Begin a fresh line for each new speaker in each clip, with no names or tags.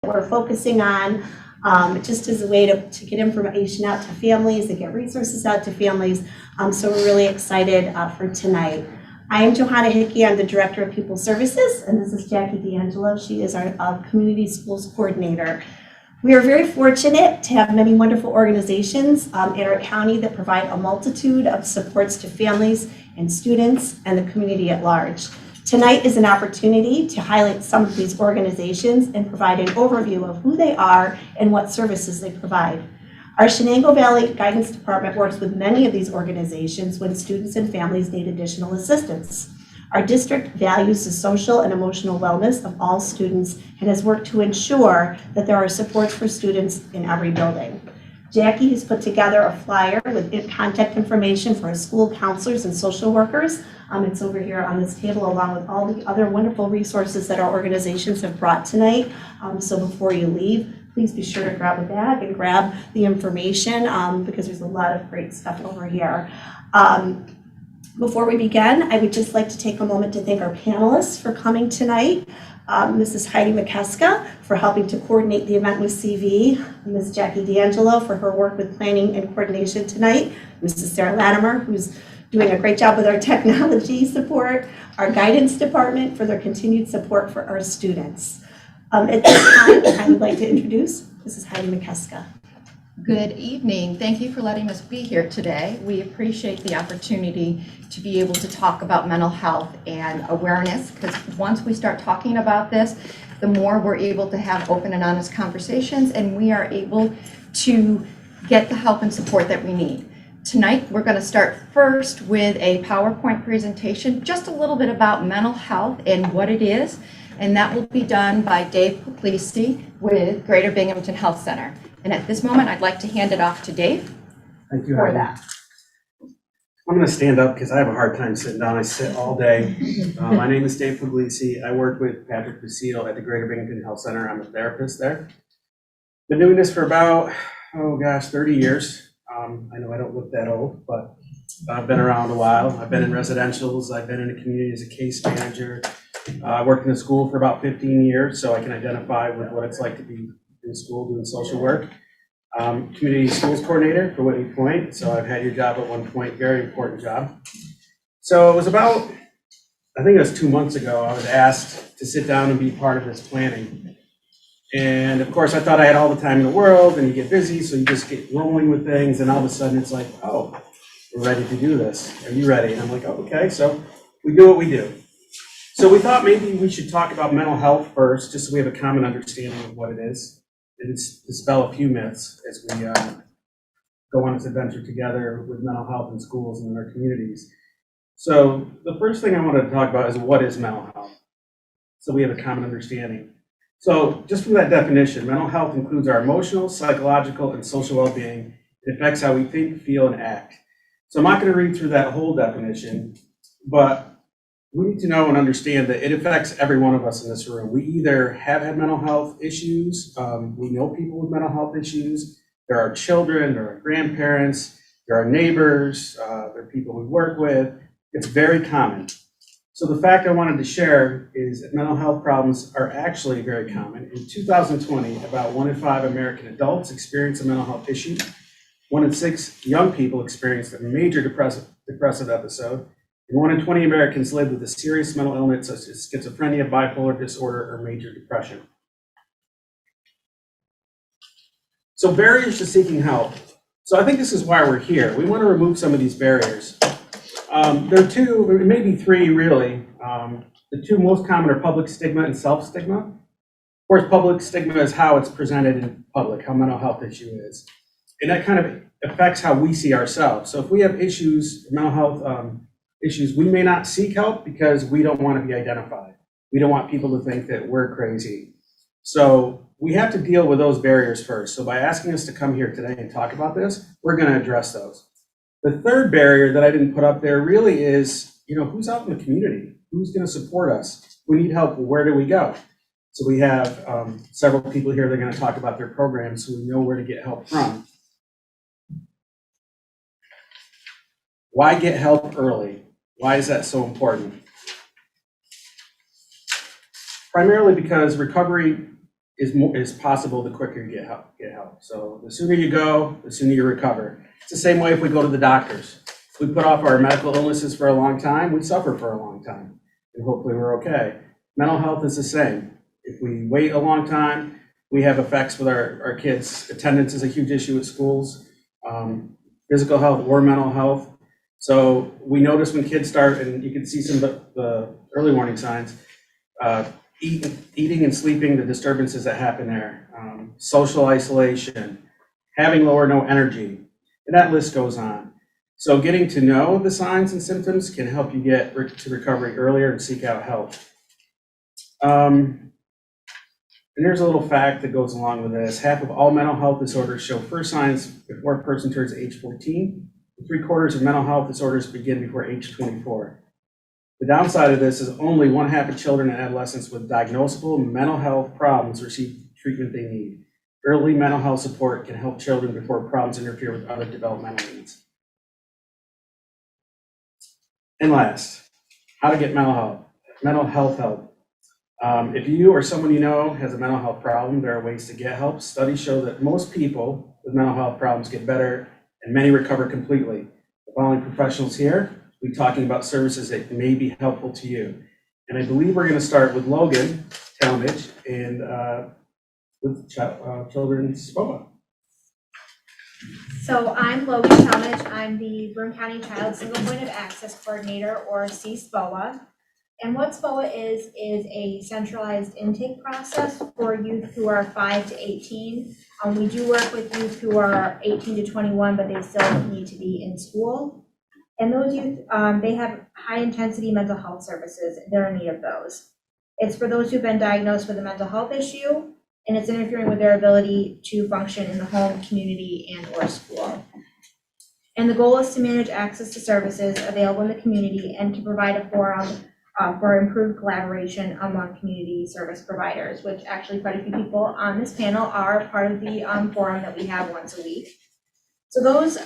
we're focusing on, just as a way to get information out to families, to get resources out to families. So we're really excited for tonight. I am Johanna Hickey. I'm the Director of People Services, and this is Jackie D'Angelo. She is our Community Schools Coordinator. We are very fortunate to have many wonderful organizations in our county that provide a multitude of supports to families and students and the community at large. Tonight is an opportunity to highlight some of these organizations and provide an overview of who they are and what services they provide. Our Shenango Valley Guidance Department works with many of these organizations when students and families need additional assistance. Our district values the social and emotional wellness of all students and has worked to ensure that there are supports for students in every building. Jackie has put together a flyer with contact information for our school counselors and social workers. It's over here on this table along with all the other wonderful resources that our organizations have brought tonight. So before you leave, please be sure to grab a bag and grab the information because there's a lot of great stuff over here. Before we begin, I would just like to take a moment to thank our panelists for coming tonight. Mrs. Heidi McKeska for helping to coordinate the event with CV, Ms. Jackie D'Angelo for her work with planning and coordination tonight, Mrs. Sarah Latimer, who's doing a great job with our technology support, our guidance department for their continued support for our students. At this time, I would like to introduce Mrs. Heidi McKeska.
Good evening. Thank you for letting us be here today. We appreciate the opportunity to be able to talk about mental health and awareness, because once we start talking about this, the more we're able to have open and honest conversations, and we are able to get the help and support that we need. Tonight, we're going to start first with a PowerPoint presentation, just a little bit about mental health and what it is, and that will be done by Dave Puglisi with Greater Binghamton Health Center. And at this moment, I'd like to hand it off to Dave.
Thank you,
for
Heidi.
that.
I'm going to stand up because I have a hard time sitting down. I sit all day. My name is Dave Puglisi. I work with Patrick Basile at the Greater Binghamton Health Center. I'm a therapist there. Been doing this for about, 30 years. I know I don't look that old, but I've been around a while. I've been in residentials. I've been in a community as a case manager. I worked in a school for about 15 years, so I can identify with what it's like to be in school doing social work. Community schools coordinator for Whitney Point. So I've had your job at one point, very important job. So it was about, I think it was 2 months ago, I was asked to sit down and be part of this planning. And of course I thought I had all the time in the world, and you get busy, so you just get rolling with things, and all of a sudden it's like, oh, we're ready to do this. Are you ready? And I'm like, oh, okay, so we do what we do. So we thought maybe we should talk about mental health first, just so we have a common understanding of what it is, and dispel a few myths as we go on this adventure together with mental health in schools and in our communities. So the first thing I wanted to talk about is what is mental health, so we have a common understanding. So just from that definition, mental health includes our emotional, psychological, and social well-being. It affects how we think, feel, and act. So I'm not going to read through that whole definition, but we need to know and understand that it affects every one of us in this room. We either have had mental health issues, we know people with mental health issues, there are children, there are grandparents, there are neighbors, there are people we work with. It's very common. So the fact I wanted to share is that mental health problems are actually very common. In 2020, about 1 in 5 American adults experienced a mental health issue. 1 in 6 young people experienced a major depressive episode. And 1 in 20 Americans live with a serious mental illness such as schizophrenia, bipolar disorder, or major depression. So barriers to seeking help. So I think this is why we're here. We want to remove some of these barriers. There are 2, maybe 3 really. The 2 most common are public stigma and self-stigma. Of course, public stigma is how it's presented in public, how mental health issue is. And that kind of affects how we see ourselves. So if we have issues, mental health issues, we may not seek help because we don't want to be identified. We don't want people to think that we're crazy. So we have to deal with those barriers first. So by asking us to come here today and talk about this, we're going to address those. The third barrier that I didn't put up there really is, who's out in the community? Who's going to support us? We need help. Where do we go? So we have several people here that are going to talk about their programs, so we know where to get help from. Why get help early? Why is that so important? Primarily because recovery is possible, the quicker you get help. So the sooner you go, the sooner you recover. It's the same way if we go to the doctors. If we put off our medical illnesses for a long time, we suffer for a long time, and hopefully we're okay. Mental health is the same. If we wait a long time, we have effects with our kids. Attendance is a huge issue at schools, physical health or mental health. So we notice when kids start, and you can see some of the early warning signs, eating and sleeping, the disturbances that happen there, social isolation, having low or no energy, and that list goes on. So getting to know the signs and symptoms can help you get to recovery earlier and seek out help. And here's a little fact that goes along with this. Half of all mental health disorders show first signs before a person turns age 14. 3/4 of mental health disorders begin before age 24. The downside of this is only 1/2 of children and adolescents with diagnosable mental health problems receive treatment they need. Early mental health support can help children before problems interfere with other developmental needs. And last, how to get mental health help. If you or someone you know has a mental health problem, there are ways to get help. Studies show that most people with mental health problems get better and many recover completely. The following professionals here will be talking about services that may be helpful to you. And I believe we're going to start with Logan Talmadge and with Children's SPOA.
So I'm Logan Talmadge. I'm the Broome County Child Single Point of Access Coordinator, or CSPOA. And what SPOA is a centralized intake process for youth who are 5 to 18. We do work with youth who are 18 to 21, but they still need to be in school. And those youth, they have high intensity mental health services. They're in need of those. It's for those who've been diagnosed with a mental health issue, and it's interfering with their ability to function in the home, community, and or school. And the goal is to manage access to services available in the community and to provide a forum for improved collaboration among community service providers, which actually quite a few people on this panel are part of the forum that we have once a week. So those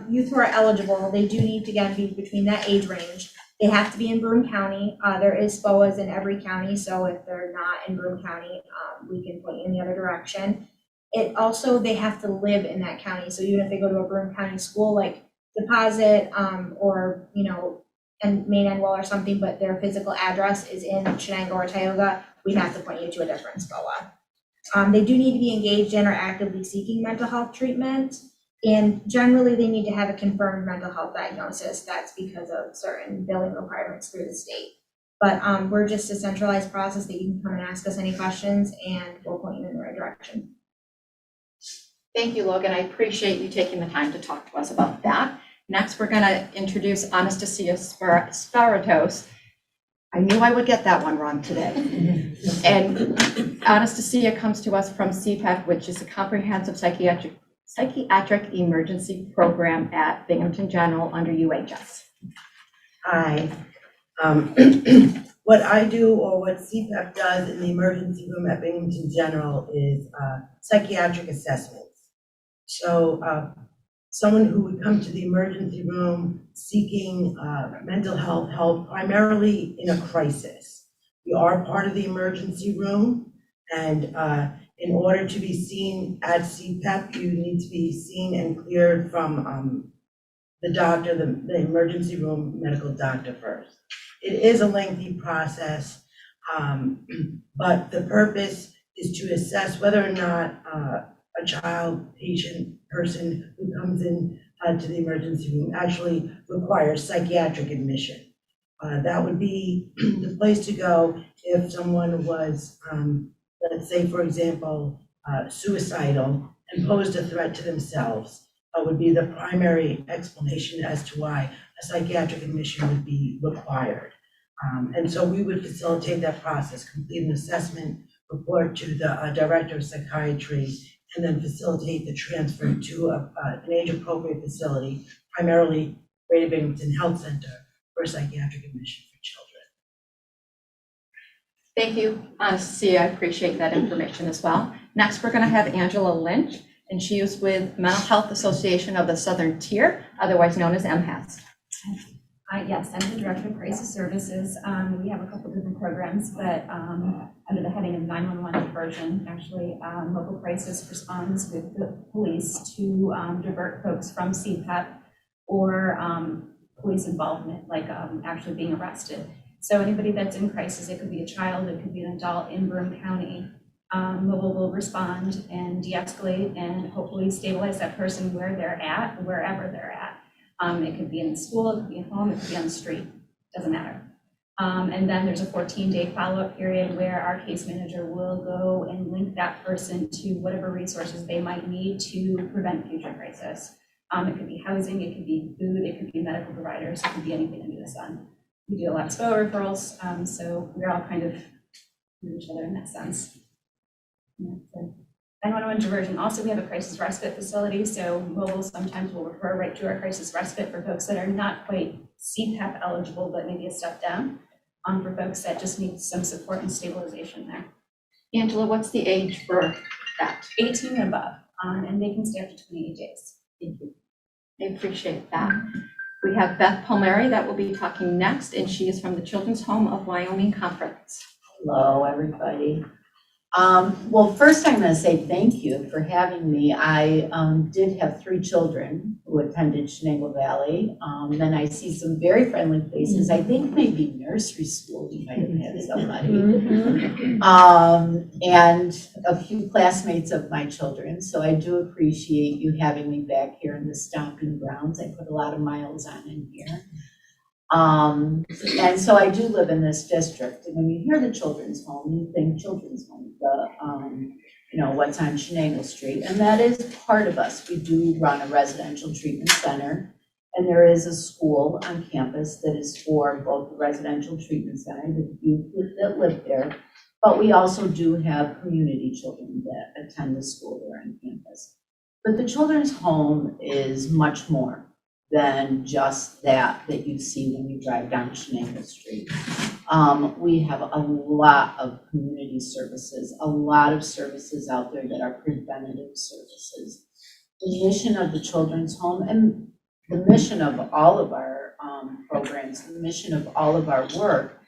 youth who are eligible, they do need to again be between that age range. They have to be in Broome County. There is SPOAs in every county, so if they're not in Broome County, we can point you in the other direction. It also, they have to live in that county. So even if they go to a Broome County school like Deposit or, and Main Endwell or something, but their physical address is in Shenango or Tioga, we have to point you to a different SPOA. They do need to be engaged in or actively seeking mental health treatment. And generally, they need to have a confirmed mental health diagnosis. That's because of certain billing requirements through the state. But we're just a centralized process that you can come and ask us any questions, and we'll point you in the right direction.
Thank you, Logan. I appreciate you taking the time to talk to us about that. Next, we're going to introduce Anastasia Sparatos. I knew I would get that one wrong today. And Anastasia comes to us from CPEP, which is a comprehensive psychiatric emergency program at Binghamton General under UHS.
Hi. What I do, or what CPEP does in the emergency room at Binghamton General, is psychiatric assessments. So someone who would come to the emergency room seeking mental health help, primarily in a crisis. We are part of the emergency room, and in order to be seen at CPEP, you need to be seen and cleared from the doctor, the emergency room medical doctor first. It is a lengthy process, but the purpose is to assess whether or not a child, patient, person who comes in to the emergency room actually requires psychiatric admission. That would be the place to go if someone was, let's say, for example, suicidal and posed a threat to themselves. Would be the primary explanation as to why a psychiatric admission would be required. And so we would facilitate that process, complete an assessment, report to the director of psychiatry, and then facilitate the transfer to an age-appropriate facility, primarily Greater Binghamton Health Center, for psychiatric admission for children.
Thank you, Anastasia. I appreciate that information as well. Next, we're going to have Angela Lynch, and she is with Mental Health Association of the Southern Tier, otherwise known as MHAS.
Yes, I'm the Director of Crisis Services. We have a couple different programs, but under the heading of 911 diversion, actually, local crisis responds with the police to divert folks from CPEP or police involvement, like actually being arrested. So anybody that's in crisis, it could be a child, it could be an adult in Broome County, mobile will respond and de-escalate and hopefully stabilize that person where they're at, wherever they're at. It could be in school, it could be at home, it could be on the street, doesn't matter. And then there's a 14-day follow-up period where our case manager will go and link that person to whatever resources they might need to prevent future crisis. It could be housing, it could be food, it could be medical providers, it could be anything under the sun. We do a lot of SPO referrals, so we're all kind of with each other in that sense. Yeah, so 911 diversion. Also, we have a crisis respite facility, so mobile sometimes will refer right to our crisis respite for folks that are not quite CPAP eligible, but maybe a step down, for folks that just need some support and stabilization there.
Angela, what's the age for that?
18 and above, and they can stay up to 28 days.
Thank you. I appreciate that. We have Beth Palmieri that will be talking next, and she is from the Children's Home of Wyoming Conference.
Hello, everybody. Well, first I'm going to say thank you for having me. I did have 3 children who attended Shenango Valley. Then I see some very friendly faces. I think maybe nursery school, we might have had somebody. And a few classmates of my children. So I do appreciate you having me back here in the stomping grounds. I put a lot of miles on in here. And so I do live in this district, and when you hear the children's home, you think children's home, what's on Shenango Street, and that is part of us. We do run a residential treatment center, and there is a school on campus that is for both the residential treatment center, the youth that live there, but we also do have community children that attend the school there on campus. But the children's home is much more than just that you see when you drive down Shenango Street. We have a lot of community services, a lot of services out there that are preventative services. The mission of the Children's Home and the mission of all of our programs, the mission of all of our work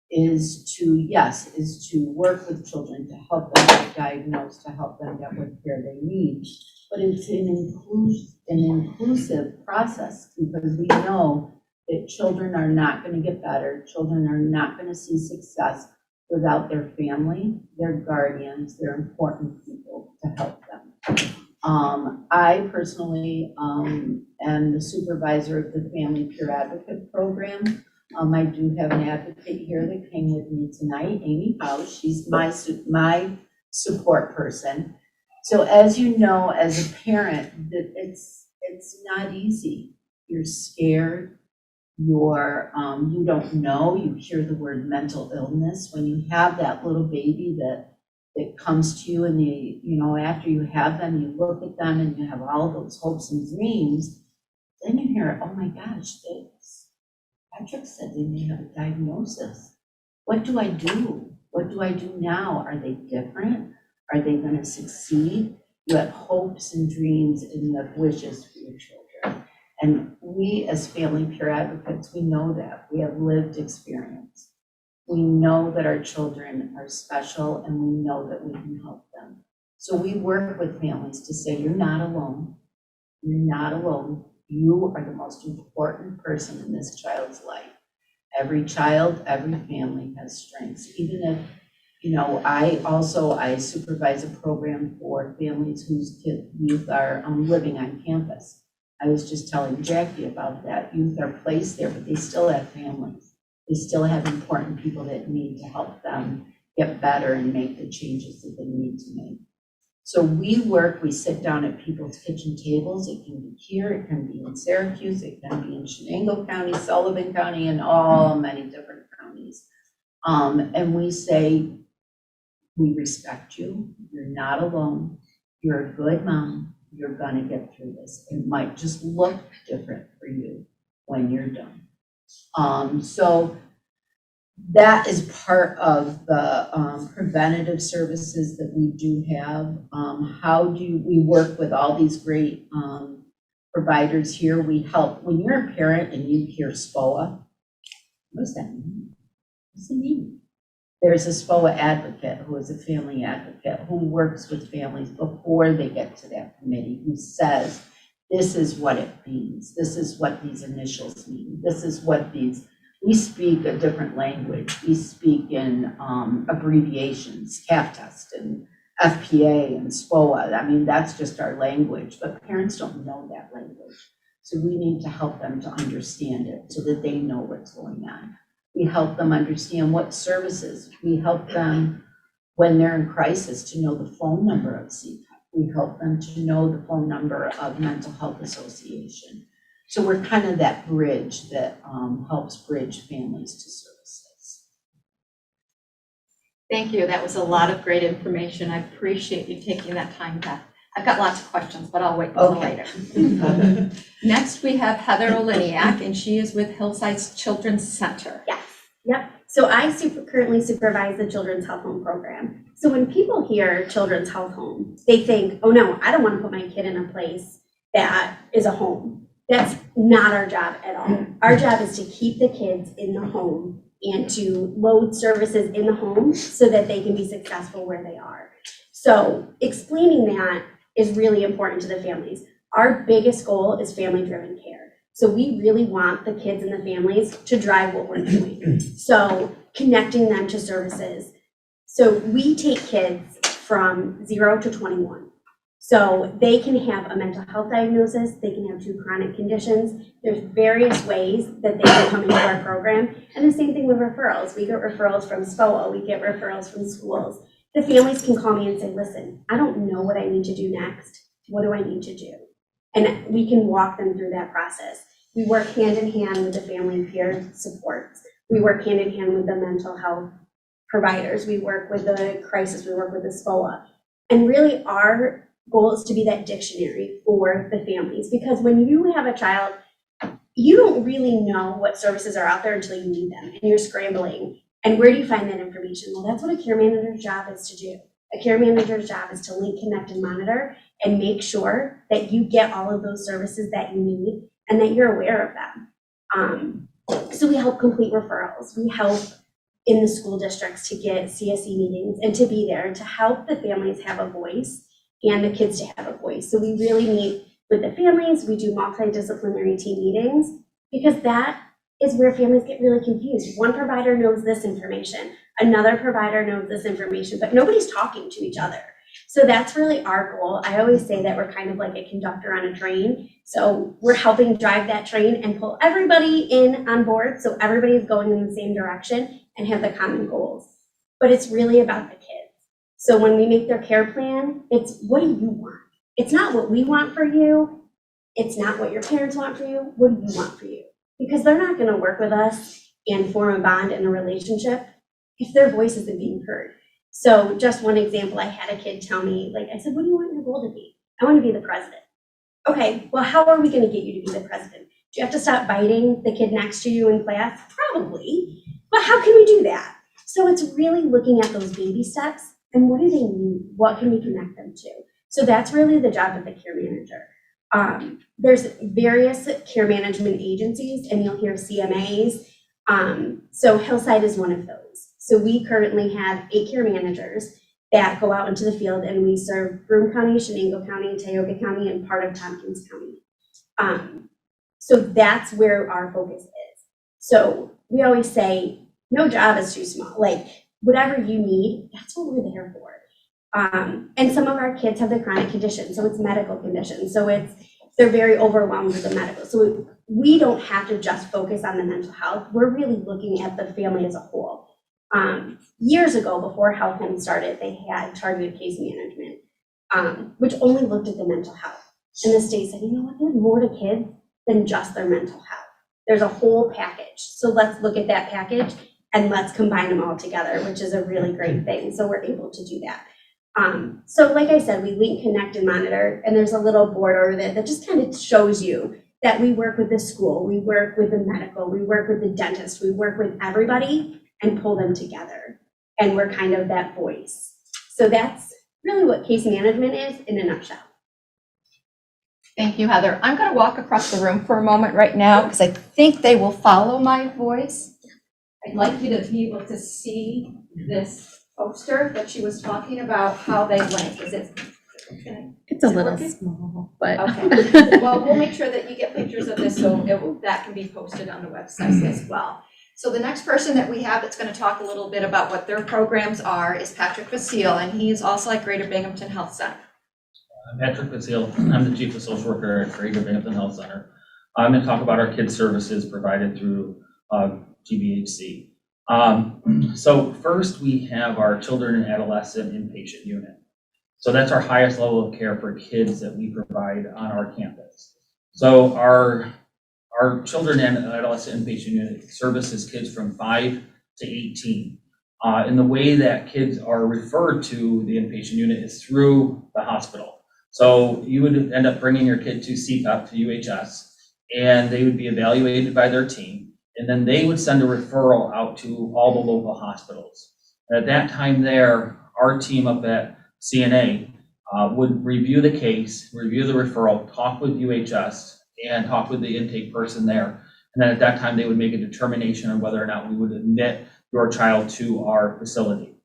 is to work with children, to help them get diagnosed, to help them get what care they need. But it's an inclusive process, because we know that children are not going to get better, children are not going to see success without their family, their guardians, their important people to help them. I personally am the supervisor of the Family Peer Advocate Program. I do have an advocate here that came with me tonight, Amy House. She's my support person. So as you know, as a parent, that it's not easy. You're scared. You don't know. You hear the word mental illness when you have that little baby that comes to you, and after you have them, you look at them and you have all those hopes and dreams. Then you hear, oh my gosh, Patrick said they may have a diagnosis. What do I do? What do I do now? Are they different? Are they going to succeed? You have hopes and dreams and you have wishes for your children. And we as Family Peer Advocates, we know that. We have lived experience. We know that our children are special and we know that we can help them. So we work with families to say, you're not alone. You're not alone. You are the most important person in this child's life. Every child, every family has strengths. Even if, I supervise a program for families whose youth are living on campus. I was just telling Jackie about that. Youth are placed there, but they still have families. They still have important people that need to help them get better and make the changes that they need to make. So we sit down at people's kitchen tables. It can be here, it can be in Syracuse, it can be in Shenango County, Sullivan County, and many different counties. And we say, we respect you, you're not alone, you're a good mom, you're gonna get through this. It might just look different for you when you're done. So that is part of the preventative services that we do have. How do we work with all these great providers here. We help, when you're a parent and you hear SPOA, what does that mean? What does it mean? There's a SPOA advocate who is a family advocate who works with families before they get to that committee, who says, this is what it means. This is what these initials mean. This is what these, we speak a different language. We speak in abbreviations, CAFTEST and FPA and SPOA. I mean, that's just our language, but parents don't know that language. So we need to help them to understand it so that they know what's going on. We help them understand what services. We help them when they're in crisis to know the phone number of CPAP. We help them to know the phone number of Mental Health Association. So we're kind of that bridge that helps bridge families to services.
Thank you. That was a lot of great information. I appreciate you taking that time, Beth. I've got lots of questions, but I'll wait until
Okay.
later. Next, we have Heather Oliniak, and she is with Hillside's Children's Center.
Yes, yep. So I currently supervise the Children's Health Home program. So when people hear Children's Health Home, they think, oh no, I don't want to put my kid in a place that is a home. That's not our job at all. Our job is to keep the kids in the home and to load services in the home so that they can be successful where they are. So explaining that is really important to the families. Our biggest goal is family-driven care. So we really want the kids and the families to drive what we're doing. So connecting them to services. So we take kids from 0 to 21. So they can have a mental health diagnosis, they can have 2 chronic conditions. There's various ways that they can come into our program. And the same thing with referrals. We get referrals from SPOA, we get referrals from schools. The families can call me and say, listen, I don't know what I need to do next. What do I need to do? And we can walk them through that process. We work hand in hand with the family peer supports. We work hand in hand with the mental health providers. We work with the crisis, we work with the SPOA. And really our goal is to be that dictionary for the families, because when you have a child, you don't really know what services are out there until you need them and you're scrambling. And where do you find that information? Well, that's what a care manager's job is to do. A care manager's job is to link, connect, and monitor and make sure that you get all of those services that you need and that you're aware of them. So we help complete referrals. We help in the school districts to get CSE meetings and to be there to help the families have a voice and the kids to have a voice. So we really meet with the families. We do multidisciplinary team meetings because that is where families get really confused. One provider knows this information, another provider knows this information, but nobody's talking to each other. So that's really our goal. I always say that we're kind of like a conductor on a train. So we're helping drive that train and pull everybody in on board so everybody's going in the same direction and have the common goals. But it's really about the kids. So when we make their care plan, it's what do you want? It's not what we want for you. It's not what your parents want for you. What do you want for you? Because they're not going to work with us and form a bond in a relationship if their voice isn't being heard. So just one example, I had a kid tell me, like, I said, what do you want your goal to be? I want to be the president. Okay, well, how are we going to get you to be the president? Do you have to stop biting the kid next to you in class? Probably, but how can we do that? So it's really looking at those baby steps and what do they need? What can we connect them to? So that's really the job of the care manager. There's various care management agencies and you'll hear CMAs. So Hillside is one of those. So we currently have 8 care managers that go out into the field and we serve Broome County, Shenango County, Tioga County, and part of Tompkins County. So that's where our focus is. So we always say, no job is too small. Like whatever you need, that's what we're there for. And some of our kids have the chronic conditions, so it's medical conditions. So they're very overwhelmed with the medical. So we don't have to just focus on the mental health. We're really looking at the family as a whole. Years ago, before Health Home started, they had targeted case management, which only looked at the mental health. And the state said, you know what, there's more to kids than just their mental health. There's a whole package. So let's look at that package and let's combine them all together, which is a really great thing. So we're able to do that. So like I said, we link, connect, and monitor, and there's a little board over there that just kind of shows you that we work with the school, we work with the medical, we work with the dentist, we work with everybody and pull them together. And we're kind of that voice. So that's really what case management is in a nutshell.
Thank you, Heather. I'm going to walk across the room for a moment right now because I think they will follow my voice. I'd like you to be able to see this poster that she was talking about, how they link. Is it?
It's a
Is it
little
working?
small, but.
Okay. Well, we'll make sure that you get pictures of this so that can be posted on the website as well. So the next person that we have that's going to talk a little bit about what their programs are is Patrick Vasile, and he is also at Greater Binghamton Health Center.
I'm Patrick Vasile. I'm the Chief of Social Worker at Greater Binghamton Health Center. I'm going to talk about our kids' services provided through GBHC. So first, we have our children and adolescent inpatient unit. So that's our highest level of care for kids that we provide on our campus. So our children and adolescent inpatient unit services kids from 5 to 18. And the way that kids are referred to the inpatient unit is through the hospital. So you would end up bringing your kid to CPEP, to UHS, and they would be evaluated by their team. And then they would send a referral out to all the local hospitals. And at that time there, our team up at CNA would review the case, review the referral, talk with UHS, and talk with the intake person there. And then at that time, they would make a determination on whether or not we would admit your child to our facility.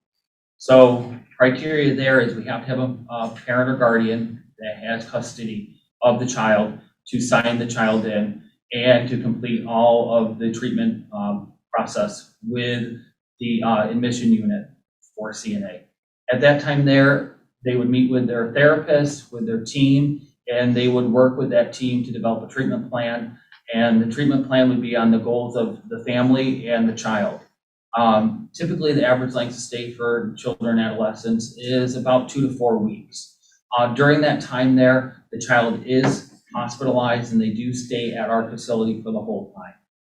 So criteria there is we have to have a parent or guardian that has custody of the child to sign the child in and to complete all of the treatment process with the admission unit for CNA. At that time there, they would meet with their therapist, with their team, and they would work with that team to develop a treatment plan. And the treatment plan would be on the goals of the family and the child. Typically, the average length of stay for children and adolescents is about 2 to 4 weeks. During that time there, the child is hospitalized and they do stay at our facility for the whole time.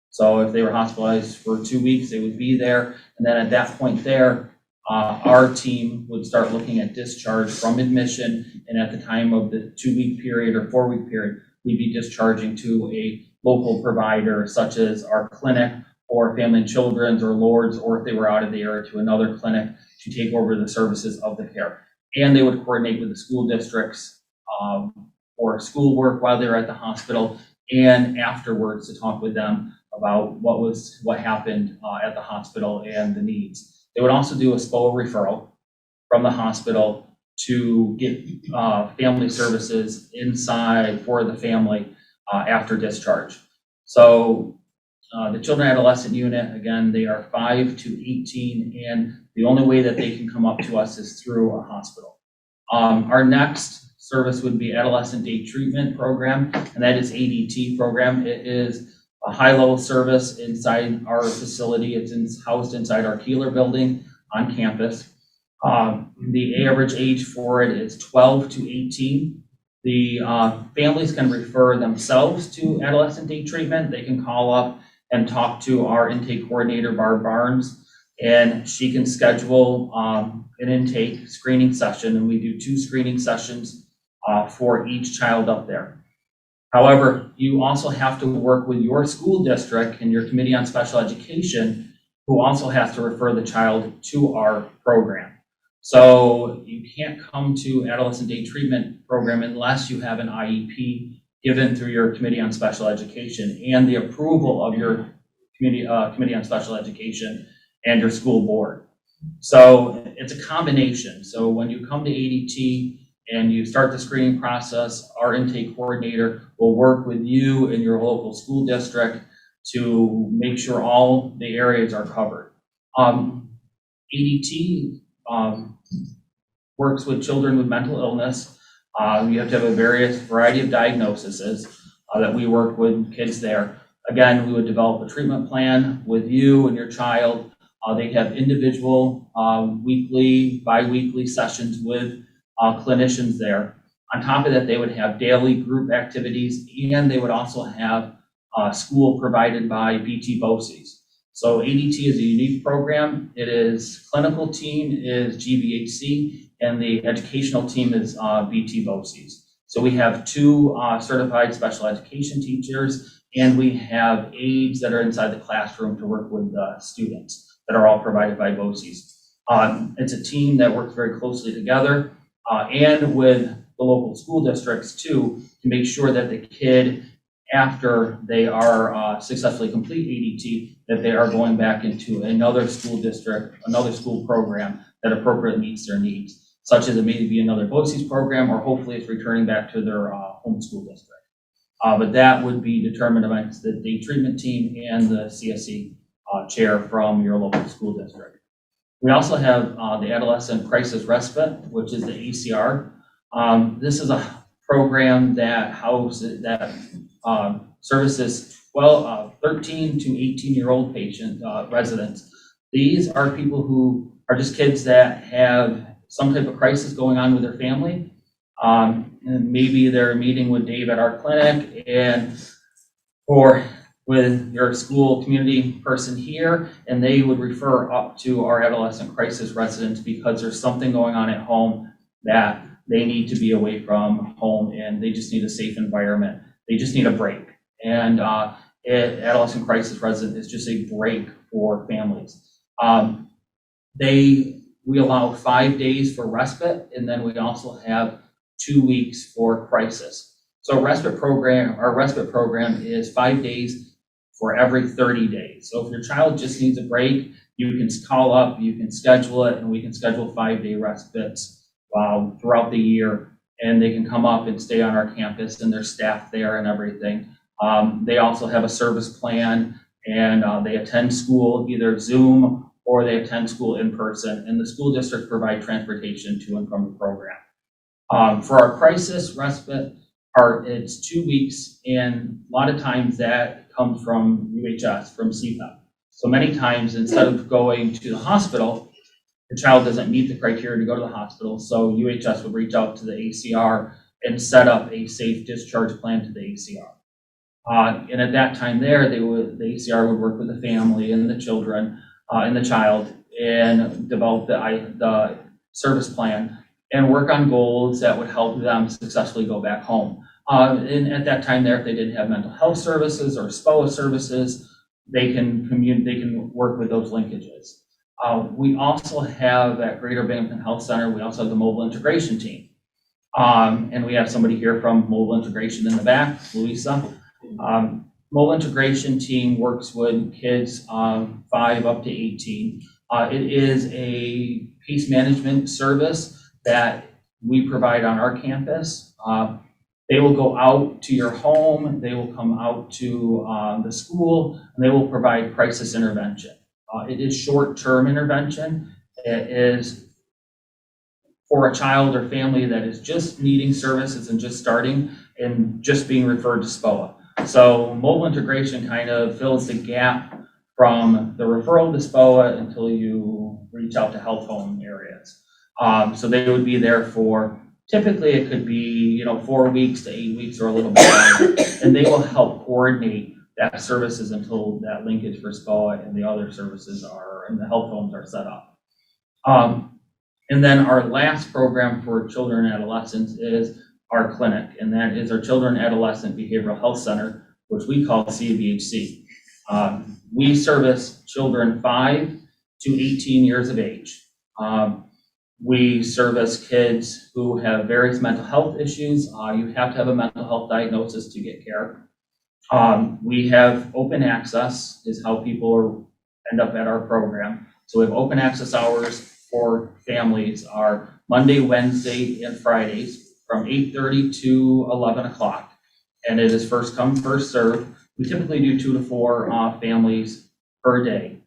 So if they were hospitalized for 2 weeks, they would be there. And then at that point there, our team would start looking at discharge from admission. And at the time of the 2-week period or 4-week period, we'd be discharging to a local provider such as our clinic or Family and Children's or Lord's, or if they were out of the area, to another clinic to take over the services of the care. And they would coordinate with the school districts for schoolwork while they were at the hospital and afterwards to talk with them about what happened at the hospital and the needs. They would also do a SPOA referral from the hospital to get family services inside for the family after discharge. So the children and adolescent unit, again, they are 5 to 18, and the only way that they can come up to us is through a hospital. Our next service would be Adolescent Day Treatment Program, and that is ADT program. It is a high-level service inside our facility. It's housed inside our Keeler building on campus. The average age for it is 12 to 18. The families can refer themselves to Adolescent Day Treatment. They can call up and talk to our intake coordinator, Barb Barnes, and she can schedule an intake screening session, and we do 2 screening sessions for each child up there. However, you also have to work with your school district and your Committee on Special Education, who also has to refer the child to our program. So you can't come to Adolescent Day Treatment Program unless you have an IEP given through your Committee on Special Education and the approval of your Committee on Special Education and your school board. So it's a combination. So when you come to ADT and you start the screening process, our intake coordinator will work with you and your local school district to make sure all the areas are covered. ADT works with children with mental illness. You have to have a variety of diagnoses that we work with kids there. Again, we would develop a treatment plan with you and your child. They have individual weekly, bi-weekly sessions with clinicians there. On top of that, they would have daily group activities, and they would also have school provided by BT BOCES. So ADT is a unique program. It is clinical team is GBHC, and the educational team is BT BOCES. So we have 2 certified special education teachers, and we have aides that are inside the classroom to work with students that are all provided by BOCES. It's a team that works very closely together and with the local school districts too, to make sure that the kid, after they are successfully complete ADT, that they are going back into another school district, another school program that appropriately meets their needs, such as it may be another BOCES program, or hopefully it's returning back to their home school district. But that would be determined amongst the day treatment team and the CSE chair from your local school district. We also have the Adolescent Crisis Respite, which is the ACR. This is a program that services 13 to 18-year-old residents. These are people who are just kids that have some type of crisis going on with their family. And maybe they're meeting with Dave at our clinic or with your school community person here, and they would refer up to our adolescent crisis residents because there's something going on at home that they need to be away from home, and they just need a safe environment. They just need a break. And adolescent crisis resident is just a break for families. We allow 5 days for respite, and then we also have 2 weeks for crisis. So our respite program is 5 days for every 30 days. So if your child just needs a break, you can call up, you can schedule it, and we can schedule 5-day respites throughout the year, and they can come up and stay on our campus, and there's staff there and everything. They also have a service plan, and they attend school, either Zoom or they attend school in person, and the school district provide transportation to and from the program. For our crisis respite part, it's 2 weeks, and a lot of times that comes from UHS, from CPEP. So many times, instead of going to the hospital, the child doesn't meet the criteria to go to the hospital, so UHS would reach out to the ACR and set up a safe discharge plan to the ACR. And at that time there, the ACR would work with the family and the children and the child and develop the service plan and work on goals that would help them successfully go back home. And at that time there, if they didn't have mental health services or SPOA services, they can work with those linkages. We also have at Greater Binghamton Health Center, we also have the mobile integration team. And we have somebody here from mobile integration in the back, Louisa. Mobile integration team works with kids 5 up to 18. It is a case management service that we provide on our campus. They will go out to your home, they will come out to the school, and they will provide crisis intervention. It is short-term intervention. It is for a child or family that is just needing services and just starting and just being referred to SPOA. So mobile integration kind of fills the gap from the referral to SPOA until you reach out to health home areas. So they would be there for, typically it could be 4 weeks to 8 weeks or a little bit longer, and they will help coordinate that services until that linkage for SPOA and the other services and the health homes are set up. And then our last program for children and adolescents is our clinic, and that is our Children and Adolescent Behavioral Health Center, which we call CBHC. We service children 5 to 18 years of age. We service kids who have various mental health issues. You have to have a mental health diagnosis to get care. We have open access is how people end up at our program. So we have open access hours for families are Monday, Wednesday, and Fridays from 8:30 to 11 o'clock. And it is first come, first serve. We typically do 2 to 4 families per day.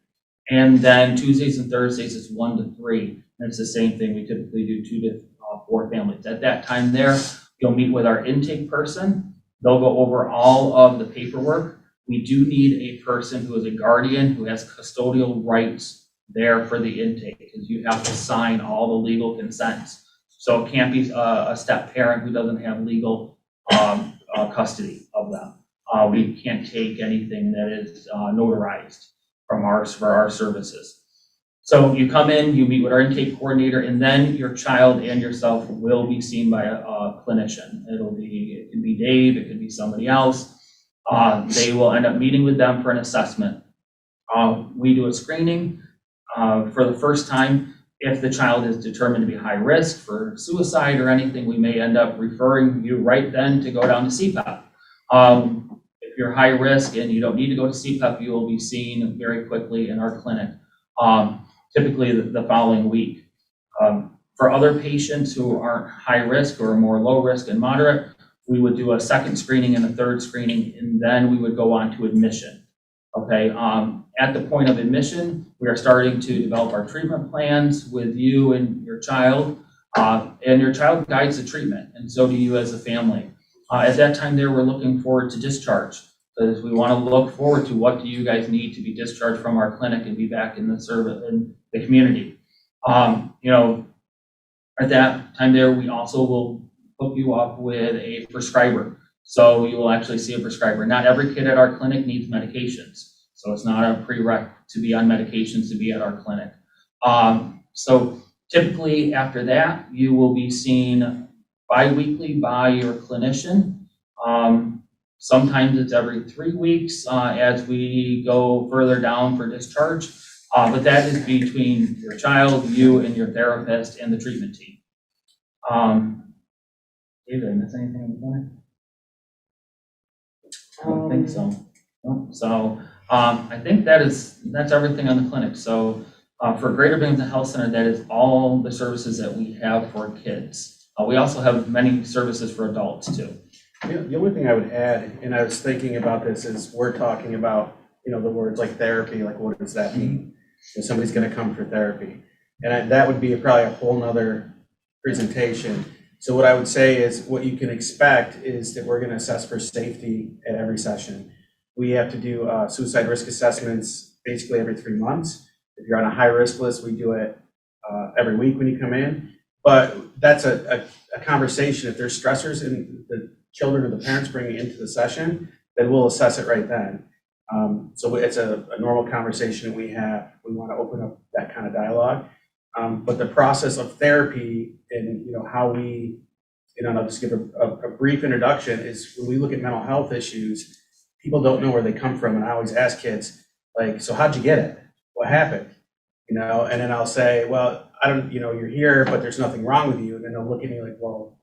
And then Tuesdays and Thursdays is 1 to 3. And it's the same thing. We typically do 2 to 4 families. At that time there, you'll meet with our intake person. They'll go over all of the paperwork. We do need a person who is a guardian who has custodial rights there for the intake, because you have to sign all the legal consents. So it can't be a step parent who doesn't have legal custody of them. We can't take anything that is notarized for our services. So you come in, you meet with our intake coordinator, and then your child and yourself will be seen by a clinician. It can be Dave, it could be somebody else. They will end up meeting with them for an assessment. We do a screening. For the first time, If the child is determined to be high risk for suicide or anything, we may end up referring you right then to go down to CPEP. If you're high risk and you don't need to go to CPEP, you will be seen very quickly in our clinic, typically the following week. For other patients who aren't high risk or more low risk and moderate, we would do a second screening and a third screening, and then we would go on to admission. Okay, at the point of admission, we are starting to develop our treatment plans with you and your child, and your child guides the treatment, and so do you as a family. At that time there, we're looking forward to discharge, because we want to look forward to what do you guys need to be discharged from our clinic and be back in the service, in the community. At that time there, we also will hook you up with a prescriber. So you will actually see a prescriber. Not every kid at our clinic needs medications. So it's not a prereq to be on medications to be at our clinic. So typically after that, you will be seen bi-weekly by your clinician. Sometimes it's every 3 weeks as we go further down for discharge. But that is between your child, you, and your therapist and the treatment team. Dave, did I miss anything in the clinic? I don't think so. No. So I think that's everything on the clinic. So for Greater Binghamton Health Center, that is all the services that we have for kids. We also have many services for adults too.
The only thing I would add, and I was thinking about this, is we're talking about, the words like therapy, like what does that mean? If somebody's going to come for therapy. And that would be probably a whole nother presentation. So what I would say is what you can expect is that we're going to assess for safety at every session. We have to do suicide risk assessments basically every 3 months. If you're on a high risk list, we do it every week when you come in. But that's a conversation. If there's stressors in the children or the parents bringing into the session, then we'll assess it right then. So it's a normal conversation we have. We want to open up that kind of dialogue. But the process of therapy and how we, and I'll just give a brief introduction, is when we look at mental health issues, people don't know where they come from. And I always ask kids, like, so how'd you get it? What happened? And then I'll say, well, I don't, you're here, but there's nothing wrong with you. And then they'll look at me like, well,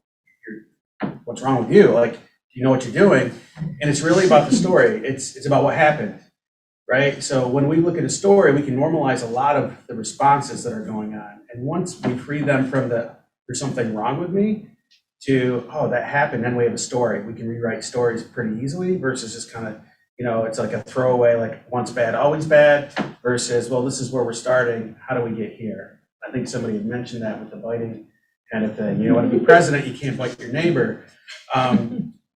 what's wrong with you? Like, do you know what you're doing? And it's really about the story. It's about what happened, right? So when we look at a story, we can normalize a lot of the responses that are going on. And once we free them from there's something wrong with me, to, oh, that happened, then we have a story. We can rewrite stories pretty easily versus just kind of, it's like a throwaway, like once bad, always bad, versus, well, this is where we're starting. How do we get here? I think somebody had mentioned that with the biting kind of thing. You want to be president, you can't bite your neighbor.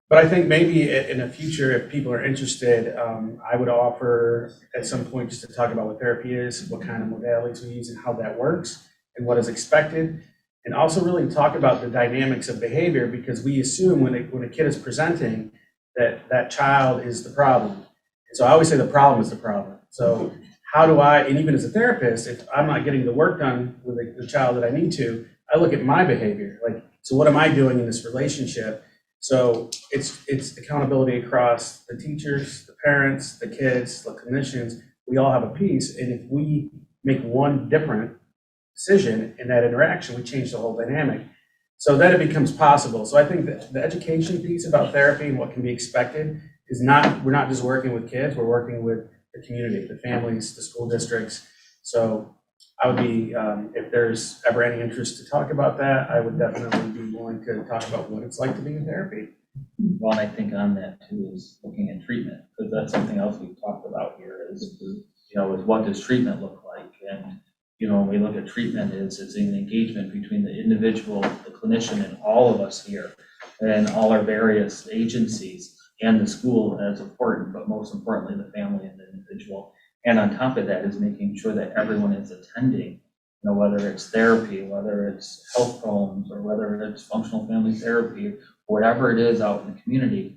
But I think maybe in the future, if people are interested, I would offer at some point just to talk about what therapy is, what kind of modalities we use and how that works and what is expected. And also really talk about the dynamics of behavior, because we assume when a kid is presenting that child is the problem. And so I always say the problem is the problem. So how do I, and even as a therapist, if I'm not getting the work done with the child that I need to, I look at my behavior. Like, so what am I doing in this relationship? So it's accountability across the teachers, the parents, the kids, the clinicians. We all have a piece. And if we make one different decision in that interaction, we change the whole dynamic. So that it becomes possible. So I think that the education piece about therapy and what can be expected is we're not just working with kids, we're working with the community, the families, the school districts. So I would be, if there's ever any interest to talk about that, I would definitely be willing to talk about what it's like to be in therapy.
Well, and I think on that too is looking at treatment, because that's something else we've talked about here is, is what does treatment look like? And when we look at treatment, it's an engagement between the individual, the clinician, and all of us here, and all our various agencies, and the school as important, but most importantly, the family and the individual. And on top of that is making sure that everyone is attending, whether it's therapy, whether it's health problems, or whether it's functional family therapy, whatever it is out in the community,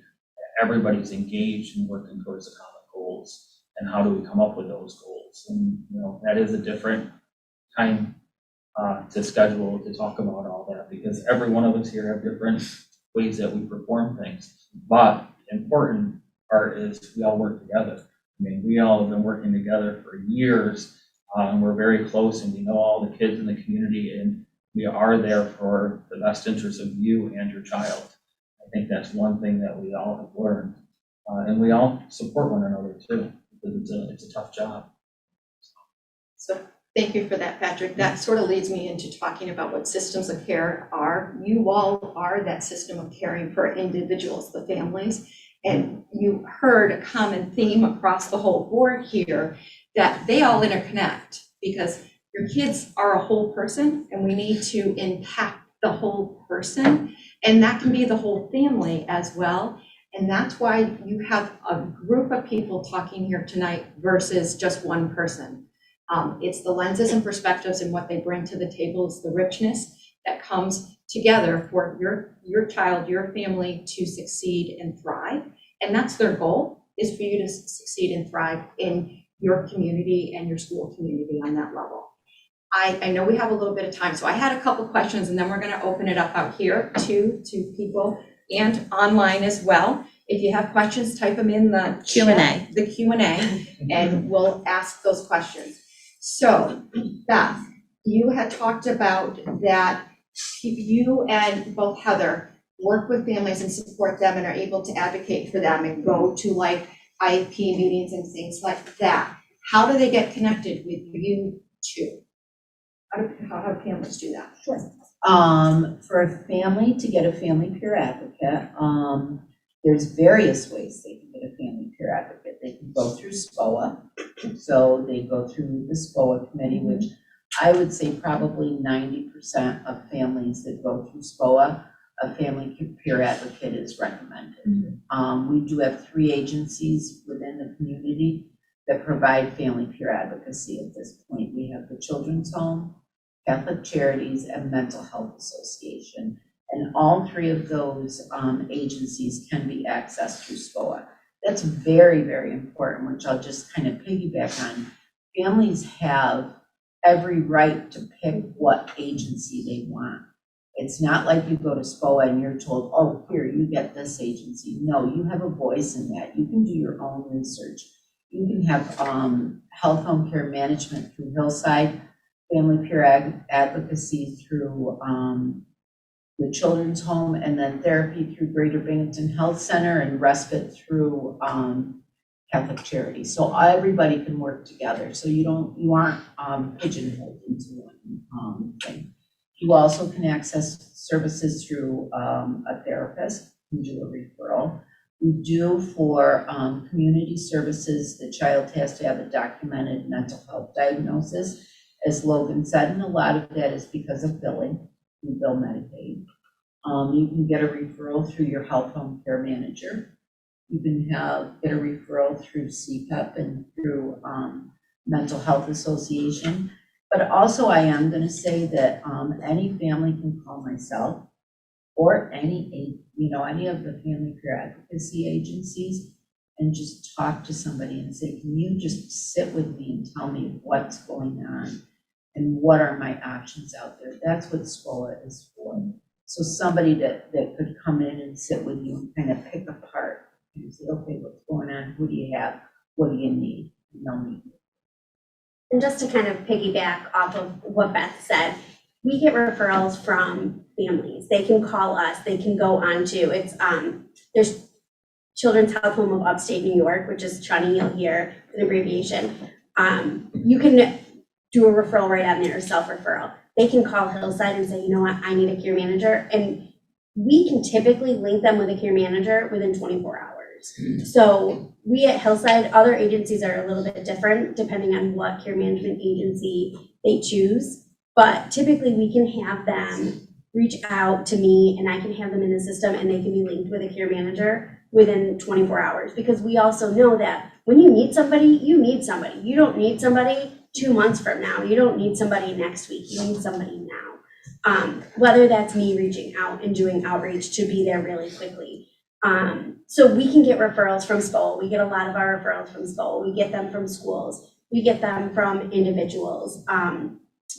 everybody's engaged and working towards the common goals. And how do we come up with those goals? And that is a different time to schedule to talk about all that, because every one of us here have different ways that we perform things. But the important part is we all work together. I mean, we all have been working together for years And we're very close and we know all the kids in the community and we are there for the best interest of you and your child. I think that's one thing that we all have learned. And we all support one another too, because it's a tough job.
So thank you for that, Patrick. That sort of leads me into talking about what systems of care are. You all are that system of caring for individuals, the families. And you heard a common theme across the whole board here that they all interconnect because your kids are a whole person and we need to impact the whole person. And that can be the whole family as well. And that's why you have a group of people talking here tonight versus just one person. It's the lenses and perspectives and what they bring to the table. It's the richness that comes together for your child, your family to succeed and thrive. And that's their goal, is for you to succeed and thrive in your community and your school community on that level. I know we have a little bit of time, so I had a couple questions and then we're gonna open it up out here to people and online as well. If you have questions, type them in the
Q&A.
The Q&A, and we'll ask those questions. So, Beth, you had talked about that you and both Heather work with families and support them and are able to advocate for them and go to like IEP meetings and things like that. How do they get connected with you two? How do families do that? Sure.
For a family to get a family peer advocate, there's various ways they can get a family peer advocate. They can go through SPOA. So they go through the SPOA committee, which I would say probably 90% of families that go through SPOA, a family peer advocate is recommended. We do have 3 agencies within the community that provide family peer advocacy at this point. We have the Children's Home, Catholic Charities, and Mental Health Association. And all 3 of those agencies can be accessed through SPOA. That's very, very important, which I'll just kind of piggyback on. Families have every right to pick what agency they want. It's not like you go to SPOA and you're told, oh, here, you get this agency. No, you have a voice in that. You can do your own research. You can have health home care management through Hillside, family peer advocacy through the Children's Home, and then therapy through Greater Binghamton Health Center, and respite through Catholic Charities. So everybody can work together. So you aren't pigeonholed into one thing. You also can access services through a therapist who do a referral. We do for community services, the child has to have a documented mental health diagnosis, as Logan said, and a lot of that is because of billing. We bill Medicaid. You can get a referral through your health home care manager. You can get a referral through CPEP and through Mental Health Association. But also I am going to say that any family can call myself or any of the family peer advocacy agencies and just talk to somebody and say, can you just sit with me and tell me what's going on and what are my options out there? That's what SPOA is for. So somebody that could come in and sit with you and kind of pick apart and say, okay, what's going on? Who do you have? What do you need? And they'll meet you.
And just to kind of piggyback off of what Beth said, we get referrals from families. They can call us, they can go on to, there's Children's Health Home of Upstate New York, which is Chani, you'll hear an abbreviation. You can do a referral right on there, self-referral. They can call Hillside and say, you know what, I need a care manager. And we can typically link them with a care manager within 24 hours. So we at Hillside, other agencies are a little bit different depending on what care management agency they choose. But typically we can have them reach out to me and I can have them in the system and they can be linked with a care manager within 24 hours. Because we also know that when you need somebody, you need somebody. You don't need somebody 2 months from now. You don't need somebody next week. You need somebody now. Whether that's me reaching out and doing outreach to be there really quickly. So we can get referrals from SPOA. We get a lot of our referrals from SPOA. We get them from schools. We get them from individuals.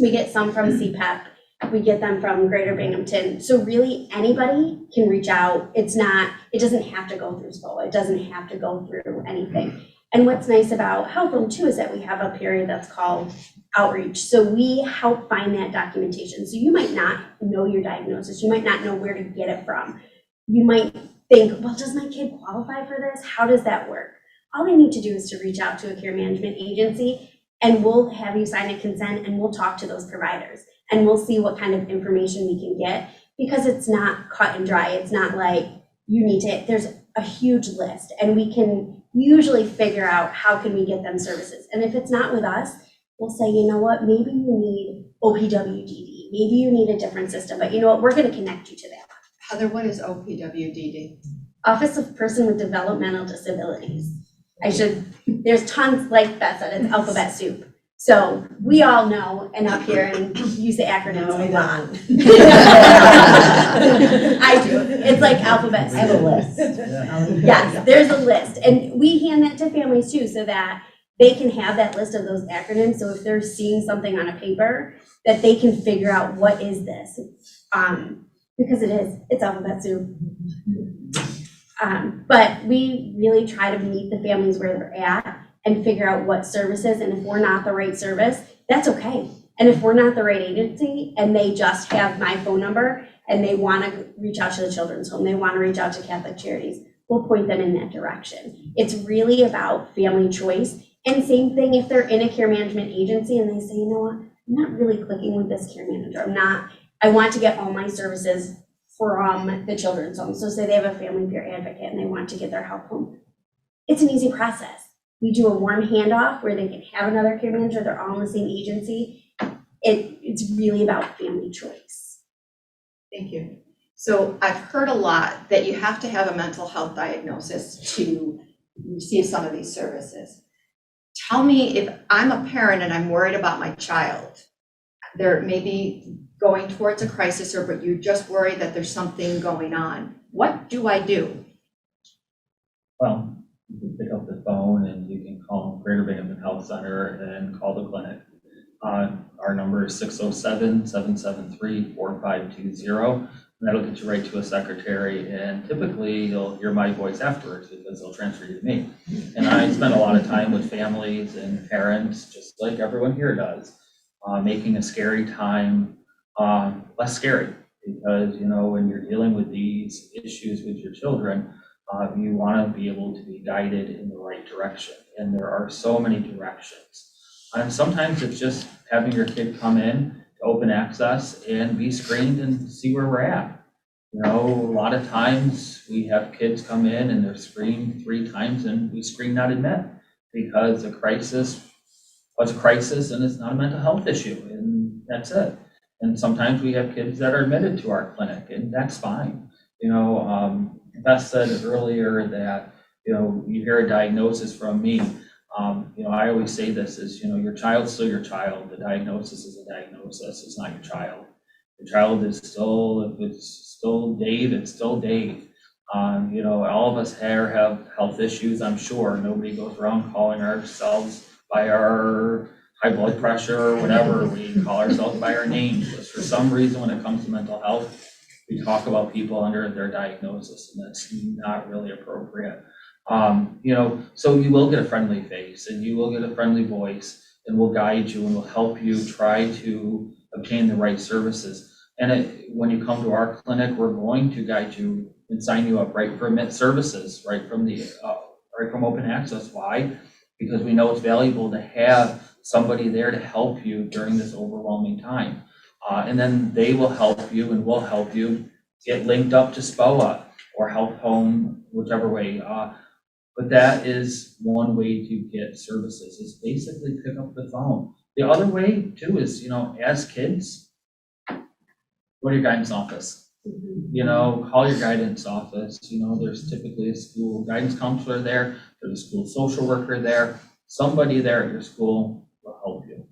We get some from CPEP. We get them from Greater Binghamton. So really anybody can reach out. It doesn't have to go through SPOA. It doesn't have to go through anything. And what's nice about Health Home too is that we have a period that's called outreach. So we help find that documentation. So you might not know your diagnosis. You might not know where to get it from. You might think, well, does my kid qualify for this? How does that work? All they need to do is to reach out to a care management agency, and we'll have you sign a consent, and we'll talk to those providers, and we'll see what kind of information we can get, because it's not cut and dry. It's not like you need to, there's a huge list, and we can usually figure out how can we get them services. And if it's not with us, we'll say, you know what, maybe you need OPWDD, maybe you need a different system, but you know what, we're gonna connect you to that.
Heather, what is OPWDD?
Office of Person with Developmental Disabilities. There's tons, like Beth said, it's alphabet soup. So we all know and up here and use the acronyms
No, I
a lot.
don't.
I do, it's like alphabet
I have a
soup.
list.
Yes, there's a list, and we hand that to families too, so that they can have that list of those acronyms, so if they're seeing something on a paper, that they can figure out what is this? Because it's alphabet soup. But we really try to meet the families where they're at and figure out what services, and if we're not the right service, that's okay. And if we're not the right agency and they just have my phone number and they want to reach out to the Children's Home, they want to reach out to Catholic Charities, we'll point them in that direction. It's really about family choice. And same thing if they're in a care management agency and they say, you know what, I'm not really clicking with this care manager. I want to get all my services from the Children's Home. So say they have a family peer advocate and they want to get their help home. It's an easy process. We do a warm handoff where they can have another care manager. They're all in the same agency. It's really about family choice.
Thank you. So I've heard a lot that you have to have a mental health diagnosis to receive some of these services. Tell me, if I'm a parent and I'm worried about my child, they're maybe going towards a crisis, or but you're just worried that there's something going on, what do I do?
Well, you can pick up the phone and you can call Greater Binghamton Health Center and call the clinic. Our number is 607-773-4520, and that'll get you right to a secretary, and typically you'll hear my voice afterwards because they'll transfer you to me. And I spend a lot of time with families and parents, just like everyone here does, making a scary time less scary, because when you're dealing with these issues with your children, you want to be able to be guided in the right direction, and there are so many directions. And sometimes it's just having your kid come in to open access and be screened and see where we're at. A lot of times we have kids come in and they're screened 3 times and we screen not admit, because a crisis was a crisis and it's not a mental health issue, and that's it. And sometimes we have kids that are admitted to our clinic, and that's fine. Beth said earlier that, you hear a diagnosis from me. I always say this is, your child's still your child. The diagnosis is a diagnosis. It's not your child. The child is still, if it's still Dave, it's still Dave. All of us here have health issues, I'm sure. Nobody goes around calling ourselves by our high blood pressure or whatever. We call ourselves by our names. But for some reason, when it comes to mental health, we talk about people under their diagnosis, and that's not really appropriate. So you will get a friendly face and you will get a friendly voice, and we'll guide you and we'll help you try to obtain the right services. And when you come to our clinic, we're going to guide you and sign you up right for admit services, right from open access. Why? Because we know it's valuable to have somebody there to help you during this overwhelming time. And then they will help you and we'll help you get linked up to SPOA or Health Home, whichever way. But that is one way to get services, is basically pick up the phone. The other way too is, as kids, go to your guidance office. Call your guidance office. There's typically a school guidance counselor there, there's a school social worker there. Somebody there at your school will help you.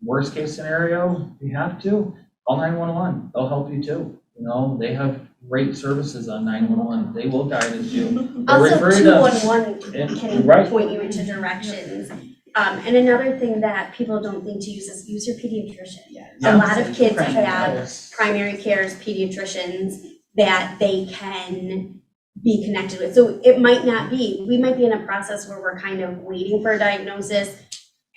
Worst case scenario, if you have to, call 911. They'll help you too. They have great services on 911. They will guide you.
Also, 211 can
Right.
point you into directions. And another thing that people don't think to use is use your pediatrician. A lot of kids have primary cares, pediatricians that they can be connected with. So it might not be, we might be in a process where we're kind of waiting for a diagnosis,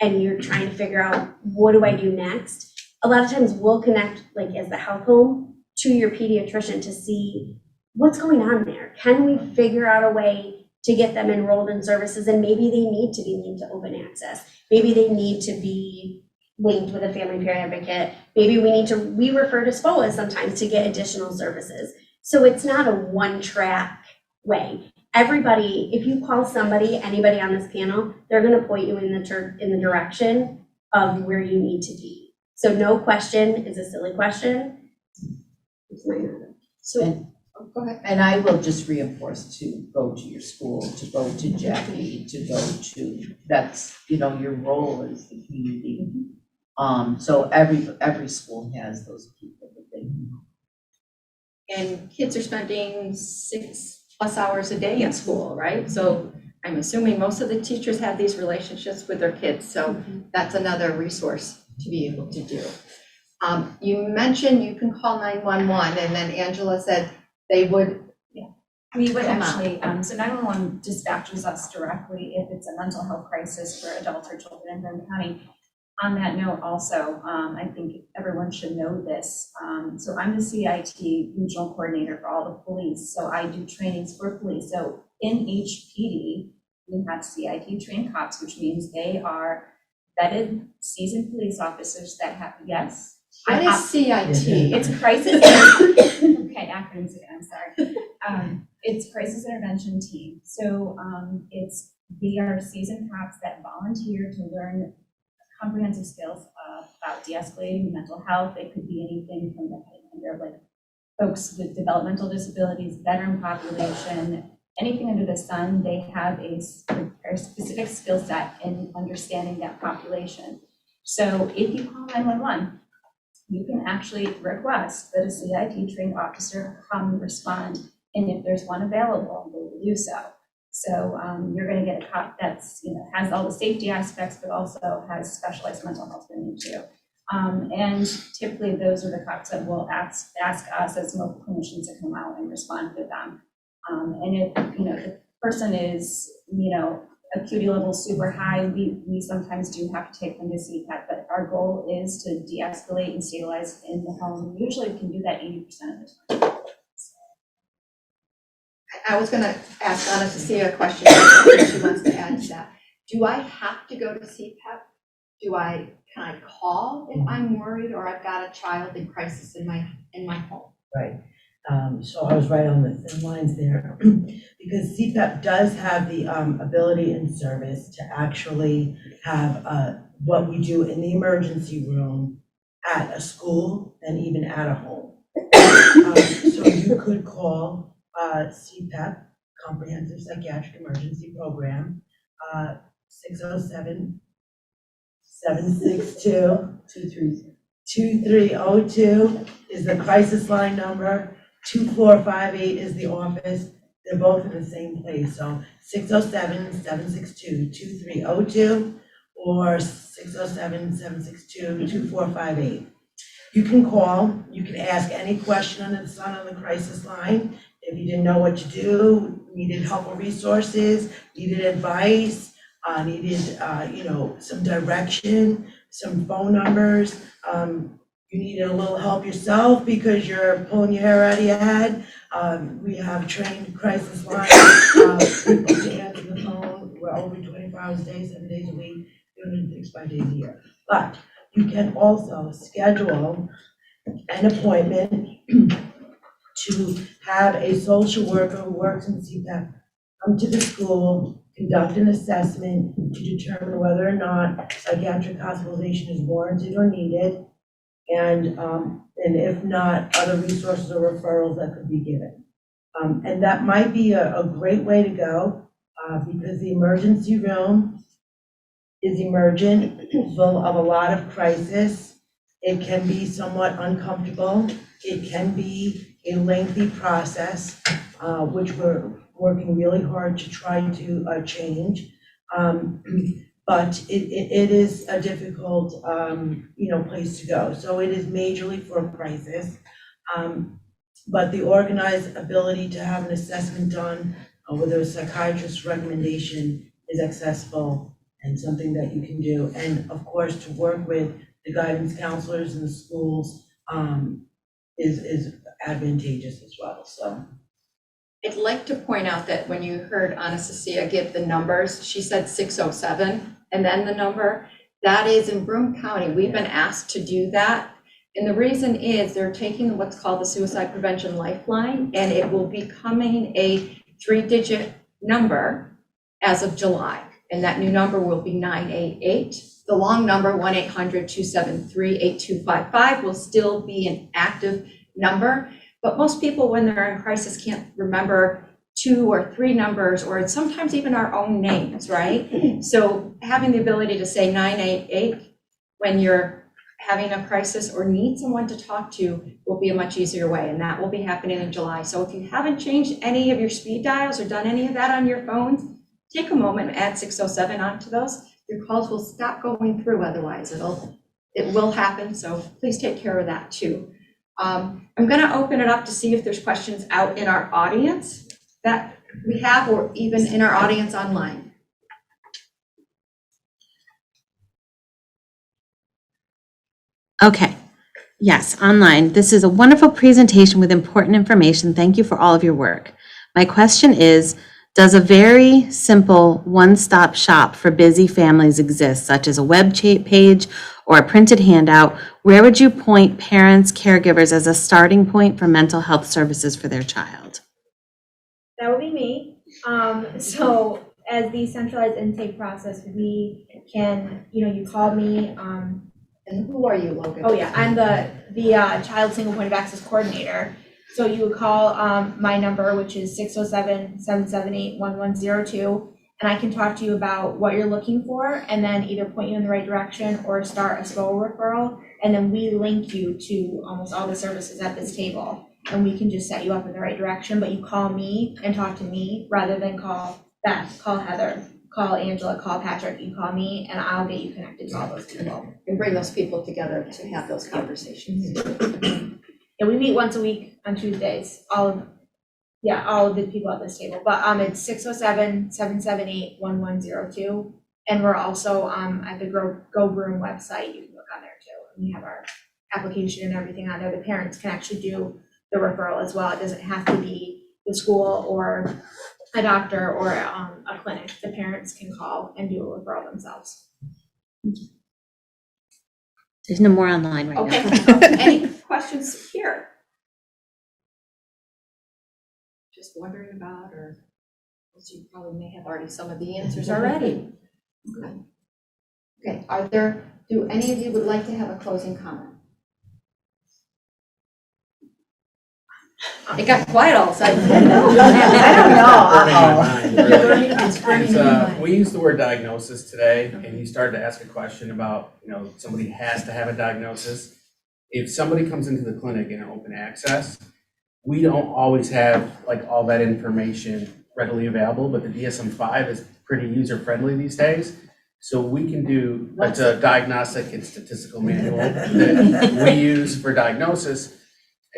and you're trying to figure out, what do I do next? A lot of times we'll connect, like as the health home, to your pediatrician to see what's going on there. Can we figure out a way to get them enrolled in services? And maybe they need to be linked to open access. Maybe they need to be linked with a family care advocate. Maybe we refer to SPOA sometimes to get additional services. So it's not a one-track way. Everybody, if you call somebody, anybody on this panel, they're gonna point you in the direction of where you need to be. So no question is a silly question. It's my answer.
So,
Go ahead.
and I will just reinforce to go to your school, to go to Jackie, to go to, that's, your role is the community. So every school has those people that they know.
And kids are spending 6+ hours a day in school, right? So I'm assuming most of the teachers have these relationships with their kids, so that's another resource to be able to do. You mentioned you can call 911, and then Angela said they would.
We would
Come out.
actually, so 911 dispatches us directly if it's a mental health crisis for adults or children in Boone County. On that note also, I think everyone should know this. So I'm the CIT regional coordinator for all the police. So I do trainings for police. So in HPD, we have CIT trained cops, which means they are vetted, seasoned police officers that have, yes.
What is CIT?
It's crisis, okay, acronyms again, I'm sorry. It's crisis intervention team. So we are seasoned cops that volunteer to learn comprehensive skills about de-escalating mental health. It could be anything from like folks with developmental disabilities, veteran population, anything under the sun. They have a specific skill set in understanding that population. So if you call 911, you can actually request that a CIT trained officer come and respond. And if there's one available, they will do so. So you're going to get a cop that's, has all the safety aspects, but also has specialized mental health training too. And typically those are the cops that will ask us as medical clinicians to come out and respond to them. And if, the person is, acuity level super high, we sometimes do have to take them to CPAP, but our goal is to de-escalate and stabilize in the home. Usually we can do that 80% of the time.
I was gonna ask Anna to see a question if she wants to add to that. Do I have to go to CPAP? Can I call if I'm worried or I've got a child in crisis in my home?
Right. So I was right on the thin lines there, because CPAP does have the ability and service to actually have what we do in the emergency room at a school and even at a home. So you could call CPAP, Comprehensive Psychiatric Emergency Program, 607-762-2302 is the crisis line number. 2458 is the office. They're both in the same place. So 607-762-2302 or 607-762-2458. You can call, you can ask any question under the sun on the crisis line. If you didn't know what to do, needed help or resources, needed advice, needed, some direction, some phone numbers, you needed a little help yourself because you're pulling your hair out of your head. We have trained crisis line, people to answer the phone. We're open 24 hours a day, 7 days a week, 365 days a year. But you can also schedule an appointment to have a social worker who works in CPAP come to the school, conduct an assessment to determine whether or not psychiatric hospitalization is warranted or needed, and if not, other resources or referrals that could be given. And that might be a great way to go because the emergency room is emergent, full of a lot of crisis. It can be somewhat uncomfortable. It can be a lengthy process, which we're working really hard to try to change. But it is a difficult, place to go. So it is majorly for a crisis. But the organized ability to have an assessment done with a psychiatrist's recommendation is accessible and something that you can do. And of course, to work with the guidance counselors in the schools is advantageous as well, so.
I'd like to point out that when you heard Anastasia give the numbers, she said 607 and then the number. That is in Broome County. We've been asked to do that. And the reason is they're taking what's called the Suicide Prevention Lifeline, and it will be becoming a 3-digit number as of July. And that new number will be 988. The long number, 1-800-273-8255, will still be an active number. But most people, when they're in crisis, can't remember 2 or 3 numbers, or sometimes even our own names, right? So having the ability to say 988 when you're having a crisis or need someone to talk to will be a much easier way, and that will be happening in July. So if you haven't changed any of your speed dials or done any of that on your phones, take a moment and add 607 onto those. Your calls will stop going through, otherwise it will happen, so please take care of that too. I'm gonna open it up to see if there's questions out in our audience that we have, or even in our audience online.
Okay, yes, online. This is a wonderful presentation with important information. Thank you for all of your work. My question is, does a very simple one-stop shop for busy families exist, such as a web page or a printed handout? Where would you point parents, caregivers as a starting point for mental health services for their child?
That would be me. So as the centralized intake process, we can, you call me,
And who are you, Logan?
oh yeah, I'm the child single point of access coordinator. So you would call my number, which is 607-778-1102, and I can talk to you about what you're looking for, and then either point you in the right direction or start a SPOA referral, and then we link you to almost all the services at this table, and we can just set you up in the right direction. But you call me and talk to me rather than call Beth, call Heather, call Angela, call Patrick. You call me, and I'll get you connected to all those people.
And bring those people together to have those conversations.
And we meet once a week on Tuesdays, all of the people at this table. But it's 607-778-1102. And we're also at the Go Broome website. You can look on there too. And we have our application and everything on there. The parents can actually do the referral as well. It doesn't have to be the school or a doctor or a clinic. The parents can call and do a referral themselves.
There's no more online right
Okay,
now.
any questions here? Just wondering about, or you probably may have already some of the answers already. Okay. Okay, do any of you would like to have a closing comment? It got quiet all of a sudden.
I don't know.
It's burning in my mind. We used the word diagnosis today, and he started to ask a question about, somebody has to have a diagnosis. If somebody comes into the clinic in open access, we don't always have like all that information readily available, but the DSM-5 is pretty user-friendly these days. So we can do, it's a diagnostic and statistical manual that we use for diagnosis.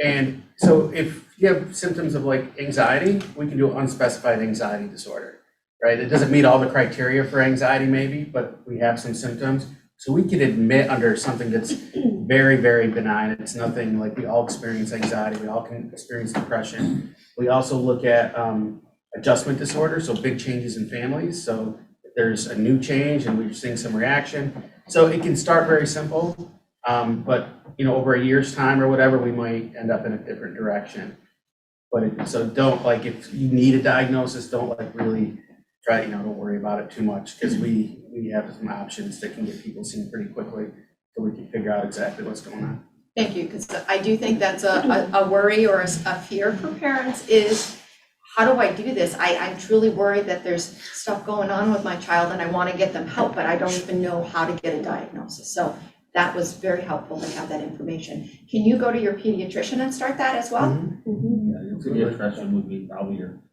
And so if you have symptoms of like anxiety, we can do unspecified anxiety disorder, right? It doesn't meet all the criteria for anxiety maybe, but we have some symptoms. So we can admit under something that's very, very benign. It's nothing like, we all experience anxiety. We all can experience depression. We also look at adjustment disorder, so big changes in families. So if there's a new change and we're seeing some reaction. So it can start very simple, but over a year's time or whatever, we might end up in a different direction. But so don't, like, if you need a diagnosis, don't like really try, don't worry about it too much, because we have some options that can get people seen pretty quickly so we can figure out exactly what's going on.
Thank you, because I do think that's a worry or a fear for parents is, how do I do this? I'm truly worried that there's stuff going on with my child and I want to get them help, but I don't even know how to get a diagnosis. So that was very helpful to have that information. Can you go to your pediatrician and start that as well?
Pediatrician would be probably your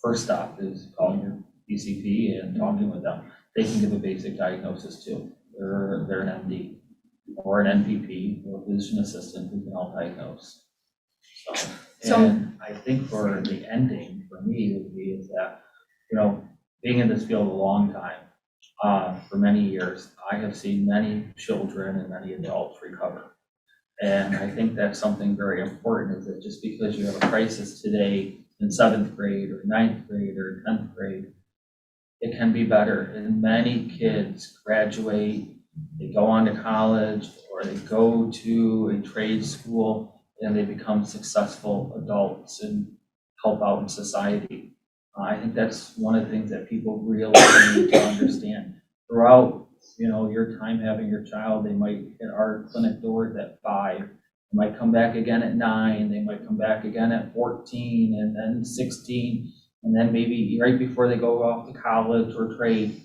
first stop, is calling your PCP and talking with them. They can give a basic diagnosis too. They're an MD or an NPP or a physician assistant who can help diagnose. And I think for the ending, for me, would be is that, being in this field a long time, for many years, I have seen many children and many adults recover. And I think that's something very important, is that just because you have a crisis today in 7th grade or 9th grade or 10th grade, it can be better. And many kids graduate, they go on to college, or they go to a trade school, and they become successful adults and help out in society. I think that's one of the things that people really need to understand. Throughout, your time having your child, they might hit our clinic doors at 5, they might come back again at 9, they might come back again at 14, and then 16, and then maybe right before they go off to college or trade.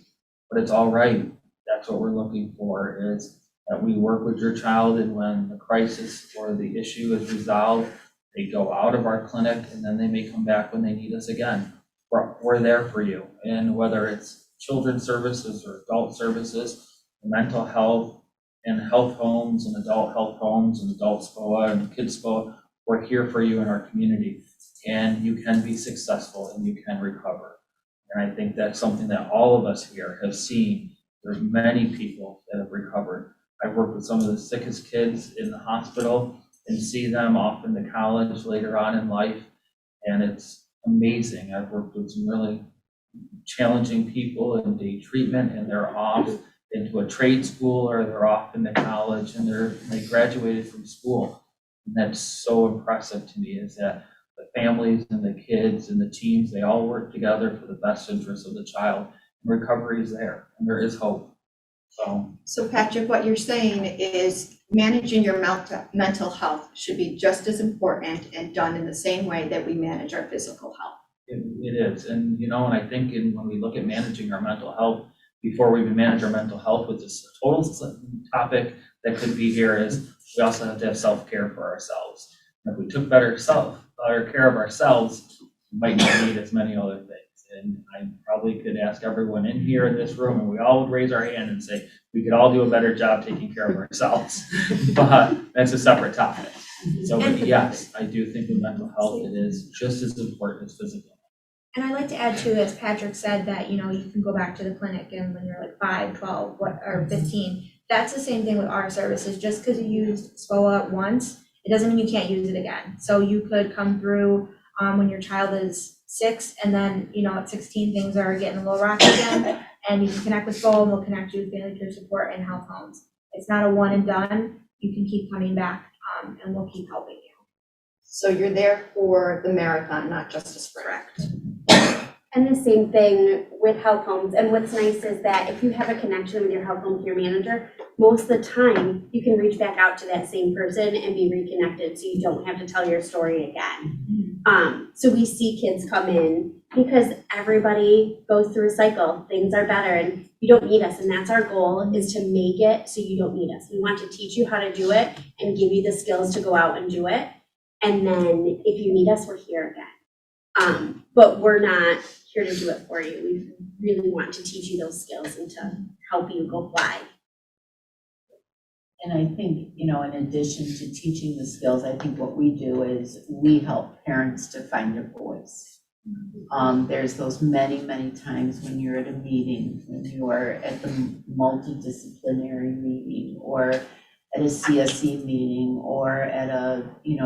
But it's all right. That's what we're looking for, is that we work with your child, and when the crisis or the issue is resolved, they go out of our clinic, and then they may come back when they need us again. We're there for you. And whether it's children's services or adult services, mental health and health homes and adult health homes and adult SPOA and kids SPOA, we're here for you in our community. And you can be successful and you can recover. And I think that's something that all of us here have seen. There's many people that have recovered. I've worked with some of the sickest kids in the hospital and see them off into college later on in life. And it's amazing. I've worked with some really challenging people in day treatment, and they're off into a trade school, or they're off into college, and they graduated from school. And that's so impressive to me, is that the families and the kids and the teams, they all work together for the best interest of the child. And recovery is there, and there is hope.
So Patrick, what you're saying is managing your mental health should be just as important and done in the same way that we manage our physical health.
It is, and and I think when we look at managing our mental health, before we even manage our mental health, with this total topic that could be here, is we also have to have self-care for ourselves. And if we took better care of ourselves, we might not need as many other things. And I probably could ask everyone in here in this room, and we all would raise our hand and say, we could all do a better job taking care of ourselves. But that's a separate topic. So, but yes, I do think with mental health, it is just as important as physical.
And I'd like to add too, as Patrick said, that, you can go back to the clinic and when you're like 5, 12, or 15, that's the same thing with our services. Just because you used SPOA once, it doesn't mean you can't use it again. So you could come through when your child is 6, and then, at 16, things are getting a little rocky again, and you can connect with SPOA, and we'll connect you with family care support and health homes. It's not a one and done. You can keep coming back, and we'll keep helping you.
So you're there for the marathon, not just a sprint.
Correct.
And the same thing with health homes. And what's nice is that if you have a connection with your health home care manager, most of the time you can reach back out to that same person and be reconnected, so you don't have to tell your story again. So we see kids come in because everybody goes through a cycle. Things are better and you don't need us. And that's our goal, is to make it so you don't need us. We want to teach you how to do it and give you the skills to go out and do it. And then if you need us, we're here again. But we're not here to do it for you. We really want to teach you those skills and to help you go fly.
And I think, in addition to teaching the skills, I think what we do is we help parents to find their voice. There's those many, many times when you're at a meeting, when you are at the multidisciplinary meeting, or at a CSE meeting, or at a, you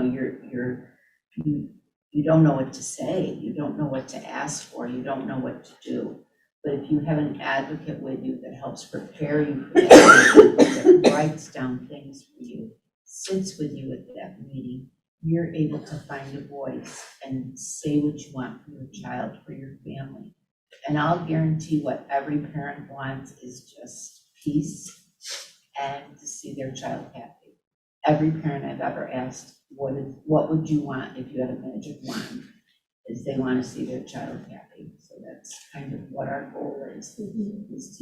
don't know what to say, you don't know what to ask for, you don't know what to do. But if you have an advocate with you that helps prepare you for that, that writes down things for you, sits with you at that meeting, you're able to find a voice and say what you want for your child, for your family. And I'll guarantee what every parent wants is just peace and to see their child happy. Every parent I've ever asked, what would you want if you had a magic wand? Is they want to see their child happy. So that's kind of what our goal is to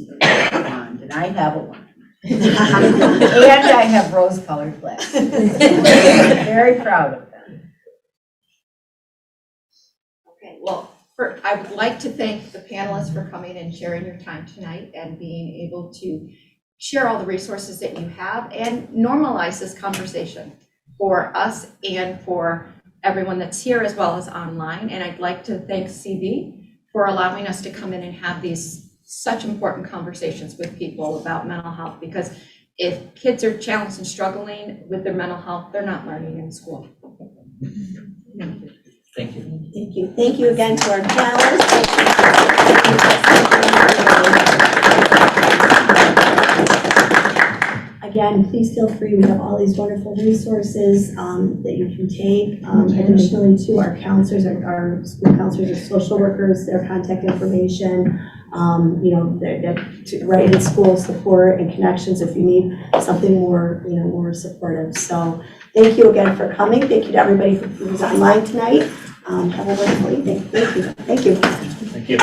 get a wand. And I have a wand. And I have rose-colored glasses. I'm very proud of them.
Okay, well, I would like to thank the panelists for coming and sharing your time tonight and being able to share all the resources that you have and normalize this conversation for us and for everyone that's here as well as online. And I'd like to thank CB for allowing us to come in and have these such important conversations with people about mental health, because if kids are challenged and struggling with their mental health, they're not learning in school.
Thank you.
Thank you. Thank you again to our panelists. Again, please feel free, we have all these wonderful resources that you can take. Additionally, to our counselors, our school counselors or social workers, their contact information, right in school support and connections if you need something more, more supportive. So thank you again for coming. Thank you to everybody who was online tonight. Have a wonderful evening. Thank you. Thank you.
Thank you.